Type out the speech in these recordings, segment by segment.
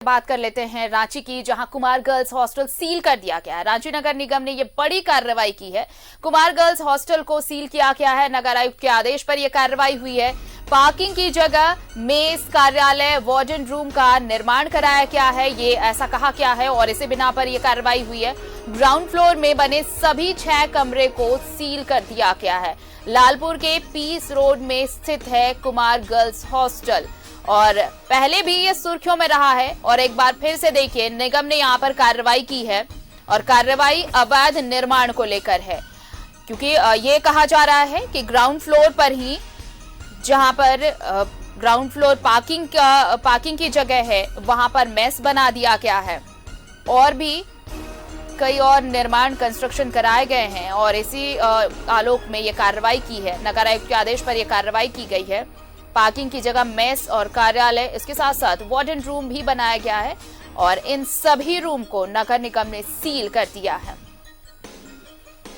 बात कर लेते हैं रांची की, जहां कुमार गर्ल्स हॉस्टल सील कर दिया गया है। रांची नगर निगम ने यह बड़ी कार्रवाई की है। कुमार गर्ल्स हॉस्टल को सील किया गया है। नगर आयुक्त के आदेश पर यह कार्रवाई हुई है। पार्किंग की जगह मेस, कार्यालय, वार्डन रूम का निर्माण कराया गया है, ये ऐसा कहा गया है और इसी बिना पर यह कार्रवाई हुई है। ग्राउंड फ्लोर में बने सभी 6 कमरे को सील कर दिया गया है। लालपुर के पीस रोड में स्थित है कुमार गर्ल्स हॉस्टल और पहले भी ये सुर्खियों में रहा है। और एक बार फिर से देखिए, निगम ने यहाँ पर कार्रवाई की है और कार्रवाई अवैध निर्माण को लेकर है, क्योंकि ये कहा जा रहा है कि ग्राउंड फ्लोर पर ही, जहां पर ग्राउंड फ्लोर पार्किंग की जगह है, वहां पर मेस बना दिया गया है और भी कई और निर्माण कंस्ट्रक्शन कराए गए हैं और इसी आलोक में ये कार्रवाई की है। नगर आयुक्त के आदेश पर यह कार्रवाई की गई है। पार्किंग की जगह मेस और कार्यालय, इसके साथ साथ वार्डन रूम भी बनाया गया है और इन सभी रूम को नगर निगम ने सील कर दिया है।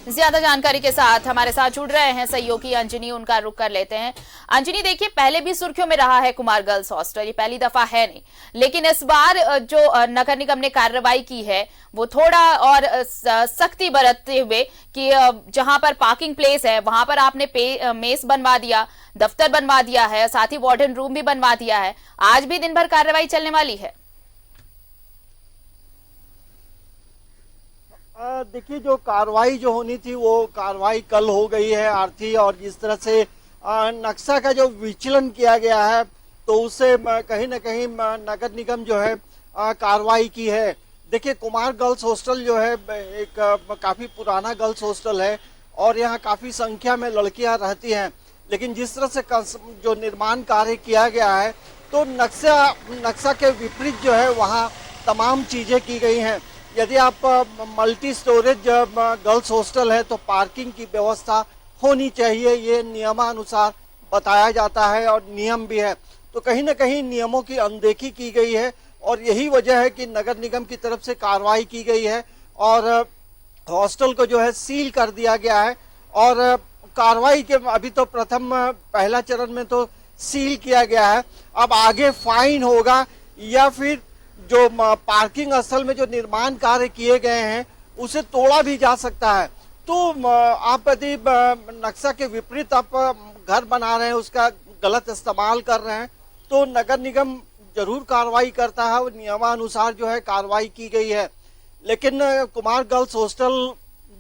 ज्यादा जानकारी के साथ हमारे साथ जुड़ रहे हैं सहयोगी अंजनी, उनका रुख कर लेते हैं। अंजनी, देखिए, पहले भी सुर्खियों में रहा है कुमार गर्ल्स हॉस्टल, ये पहली दफा है नहीं, लेकिन इस बार जो नगर निगम ने कार्रवाई की है वो थोड़ा और सख्ती बरतते हुए कि जहां पर पार्किंग प्लेस है वहां पर आपने मेस बनवा दिया, दफ्तर बनवा दिया है, साथ ही वार्डन रूम भी बनवा दिया है। आज भी दिन भर कार्रवाई चलने वाली है। देखिए, जो कार्रवाई जो होनी थी वो कार्रवाई कल हो गई है आरती, और जिस तरह से नक्शा का जो विचलन किया गया है तो उससे कहीं ना कहीं नगर निगम जो है कार्रवाई की है। देखिए, कुमार गर्ल्स हॉस्टल जो है एक काफ़ी पुराना गर्ल्स हॉस्टल है और यहाँ काफ़ी संख्या में लड़कियाँ रहती हैं, लेकिन जिस तरह से जो निर्माण कार्य किया गया है तो नक्शा के विपरीत जो है वहाँ तमाम चीज़ें की गई हैं। यदि आप मल्टी स्टोरेज गर्ल्स हॉस्टल है तो पार्किंग की व्यवस्था होनी चाहिए, ये नियमानुसार बताया जाता है और नियम भी है। तो कहीं ना कहीं नियमों की अनदेखी की गई है और यही वजह है कि नगर निगम की तरफ से कार्रवाई की गई है और हॉस्टल को जो है सील कर दिया गया है। और कार्रवाई के अभी तो पहला चरण में तो सील किया गया है, अब आगे फाइन होगा या फिर जो पार्किंग स्थल में जो निर्माण कार्य किए गए हैं उसे तोड़ा भी जा सकता है। तो आप यदि नक्शा के विपरीत आप घर बना रहे हैं, उसका गलत इस्तेमाल कर रहे हैं, तो नगर निगम जरूर कार्रवाई करता है और नियमानुसार जो है कार्रवाई की गई है। लेकिन कुमार गर्ल्स हॉस्टल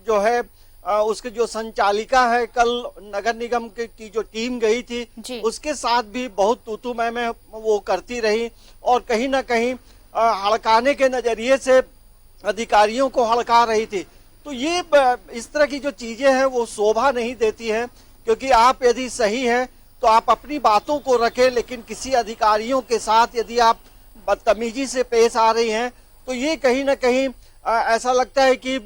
जो है उसके जो संचालिका है, कल नगर निगम की जो टीम गई थी उसके साथ भी बहुत तू मैं वो करती रही और कहीं ना कहीं हड़काने के नजरिए से अधिकारियों को हड़का रही थी। तो ये इस तरह की जो चीजें हैं वो शोभा नहीं देती है, क्योंकि आप यदि सही है तो आप अपनी बातों को रखें, लेकिन किसी अधिकारियों के साथ यदि आप बदतमीजी से पेश आ रही हैं तो ये कहीं ना कहीं ऐसा लगता है कि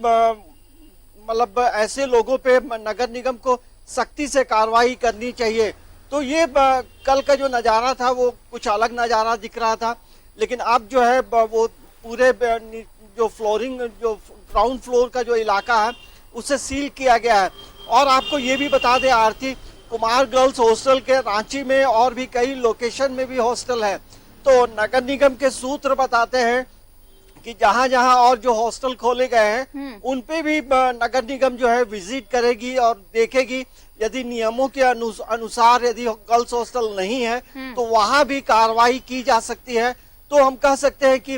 मतलब ऐसे लोगों पे नगर निगम को सख्ती से कार्रवाई करनी चाहिए। तो ये कल का जो नज़ारा था वो कुछ अलग नज़ारा दिख रहा था, लेकिन अब जो है वो पूरे जो फ्लोरिंग, जो ग्राउंड फ्लोर का जो इलाका है उसे सील किया गया है। और आपको ये भी बता दें आरती, कुमार गर्ल्स हॉस्टल के रांची में और भी कई लोकेशन में भी हॉस्टल है। तो नगर निगम के सूत्र बताते हैं कि जहां जहां और जो हॉस्टल खोले गए हैं उन पे भी नगर निगम जो है विजिट करेगी और देखेगी, यदि नियमों के अनुसार यदि गर्ल्स हॉस्टल नहीं है तो वहां भी कार्रवाई की जा सकती है। तो हम कह सकते हैं कि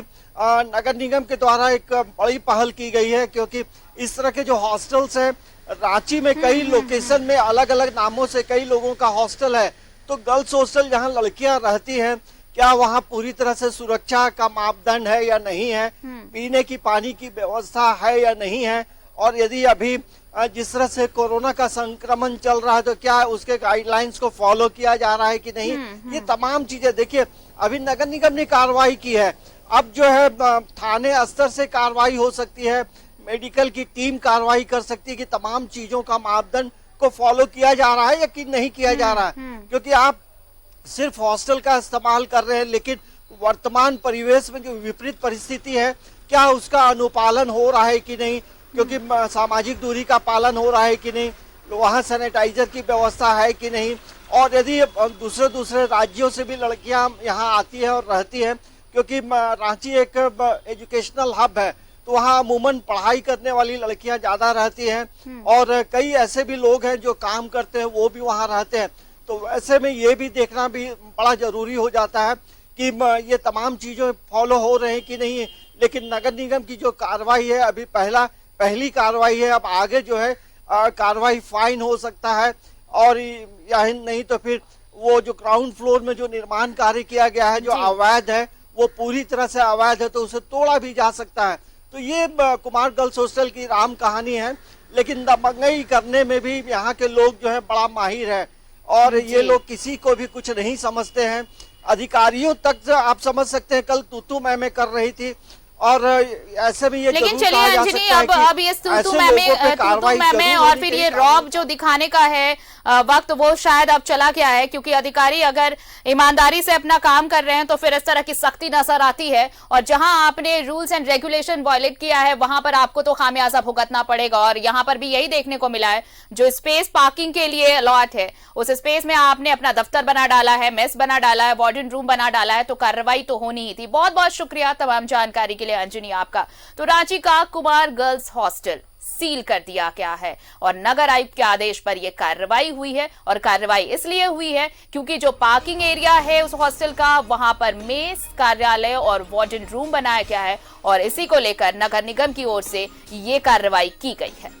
नगर निगम के द्वारा एक बड़ी पहल की गई है, क्योंकि इस तरह के जो हॉस्टल्स हैं रांची में कई लोकेशन में अलग अलग नामों से कई लोगों का हॉस्टल है। तो गर्ल्स हॉस्टल जहां लड़कियां रहती हैं, क्या वहां पूरी तरह से सुरक्षा का मापदंड है या नहीं है, पीने की पानी की व्यवस्था है या नहीं है, और यदि अभी जिस तरह से कोरोना का संक्रमण चल रहा है तो क्या उसके गाइडलाइंस को फॉलो किया जा रहा है कि नहीं, ये तमाम चीजें देखिए। अभी नगर निगम ने कार्रवाई की है, अब जो है थाने स्तर से कार्रवाई हो सकती है, मेडिकल की टीम कार्रवाई कर सकती है कि तमाम चीजों का मापदंड को फॉलो किया जा रहा है या कि नहीं किया जा रहा है। क्योंकि आप सिर्फ हॉस्टल का इस्तेमाल कर रहे हैं, लेकिन वर्तमान परिवेश में जो विपरीत परिस्थिति है क्या उसका अनुपालन हो रहा है कि नहीं, क्योंकि सामाजिक दूरी का पालन हो रहा है कि नहीं, वहाँ सैनिटाइजर की व्यवस्था है कि नहीं, और यदि दूसरे राज्यों से भी लड़कियां यहाँ आती हैं और रहती हैं क्योंकि रांची एक एजुकेशनल हब है, तो वहाँ अमूमन पढ़ाई करने वाली लड़कियां ज्यादा रहती हैं और कई ऐसे भी लोग हैं जो काम करते हैं, वो भी वहाँ रहते हैं। तो ऐसे में ये भी देखना भी बड़ा जरूरी हो जाता है कि ये तमाम चीजें फॉलो हो रहे हैं कि नहीं। लेकिन नगर निगम की जो कार्रवाई है अभी पहली कार्रवाई है, अब आगे जो है कार्रवाई फाइन हो सकता है, और या नहीं तो फिर वो जो ग्राउंड फ्लोर में जो निर्माण कार्य किया गया है जो अवैध है, वो पूरी तरह से अवैध है, तो उसे तोड़ा भी जा सकता है। तो ये कुमार गर्ल्स हॉस्टल की राम कहानी है, लेकिन दबंगई करने में भी यहाँ के लोग जो है बड़ा माहिर है, और ये लोग किसी को भी कुछ नहीं समझते हैं। अधिकारियों तक आप समझ सकते हैं कल तू मैं कर रही थी, और ऐसे में ये लेकिन चलिए अंजनी, अब ये तू मैं और फिर ये रॉब जो दिखाने का है वक्त, वो शायद अब चला गया है, क्योंकि अधिकारी अगर ईमानदारी से अपना काम कर रहे हैं तो फिर इस तरह की सख्ती नजर आती है, और जहां आपने रूल्स एंड रेगुलेशन वायलेट किया है वहां पर आपको तो खामियाजा भुगतना पड़ेगा। और यहाँ पर भी यही देखने को मिला है, जो स्पेस पार्किंग के लिए अलॉट है उस स्पेस में आपने अपना दफ्तर बना डाला है, मेस बना डाला है, वार्डन रूम बना डाला है, तो कार्रवाई तो होनी ही थी। बहुत बहुत शुक्रिया तमाम जानकारी के लिए अंजनी आपका। तो रांची का कुमार गर्ल्स हॉस्टल सील कर दिया गया है और नगर आयुक्त के आदेश पर यह कार्रवाई हुई है, और कार्रवाई इसलिए हुई है क्योंकि जो पार्किंग एरिया है उस हॉस्टल का, वहां पर मेस, कार्यालय और वार्डन रूम बनाया गया है, और इसी को लेकर नगर निगम की ओर से यह कार्रवाई की गई है।